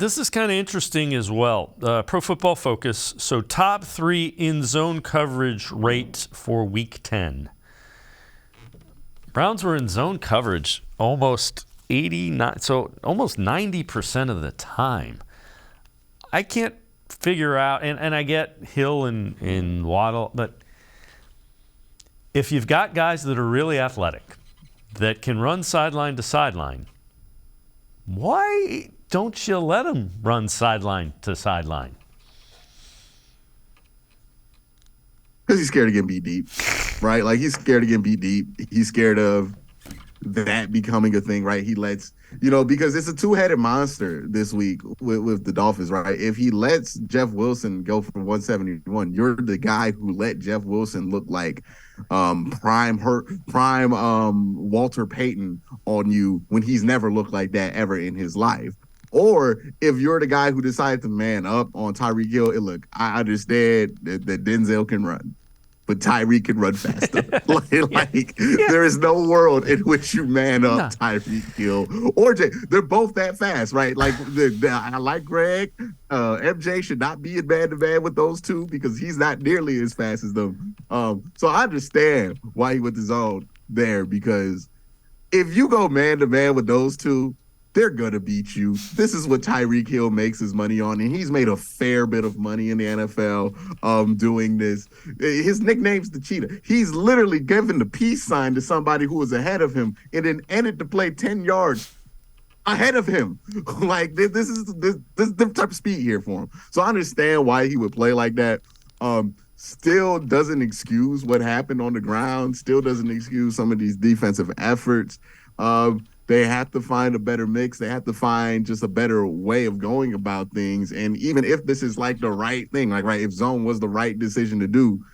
This is kind of interesting as well. Pro Football Focus. So top 3 in zone coverage rate for Week 10. Browns were in zone coverage almost 89, so almost 90% of the time. I can't figure out, and I get Hill and Waddle, but if you've got guys that are really athletic, that can run sideline to sideline, why don't you let them run sideline to sideline? Because he's scared of getting beat deep, right? Like, he's scared of getting beat deep. He's scared of that becoming a thing, right? He lets, because it's a two-headed monster this week with the Dolphins, right? If he lets Jeff Wilson go for 171, you're the guy who let Jeff Wilson look like prime Walter Payton on you when he's never looked like that ever in his life. Or if you're the guy who decided to man up on Tyreek Hill, look, I understand that Denzel can run, but Tyreek can run faster. There is no world in which you man up Tyreek Hill or Jay. They're both that fast, right? Like, I like Greg. MJ should not be in man-to-man with those two because he's not nearly as fast as them. So I understand why he went to zone there, because if you go man-to-man with those two, they're going to beat you. This is what Tyreek Hill makes his money on, and he's made a fair bit of money in the NFL doing this. His nickname's the Cheetah. He's literally given the peace sign to somebody who was ahead of him and then ended the play 10 yards ahead of him. Like, this is the type of speed here for him. So I understand why he would play like that. Still doesn't excuse what happened on the ground. Still doesn't excuse some of these defensive efforts. They have to find a better mix. They have to find just a better way of going about things. And even if this is like the right thing, like, right, if zone was the right decision to do,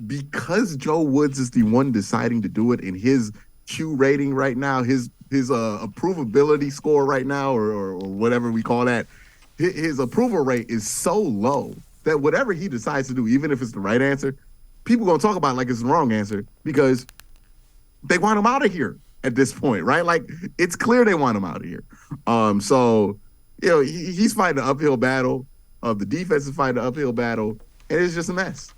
because Joe Woods is the one deciding to do it, in his Q rating right now, his approvability score right now, or whatever we call that, his approval rate is so low that whatever he decides to do, even if it's the right answer, people going to talk about it like it's the wrong answer because they want him out of here at this point, right? Like, it's clear they want him out of here. So, he's fighting an uphill battle. The defense is fighting an uphill battle, and it's just a mess.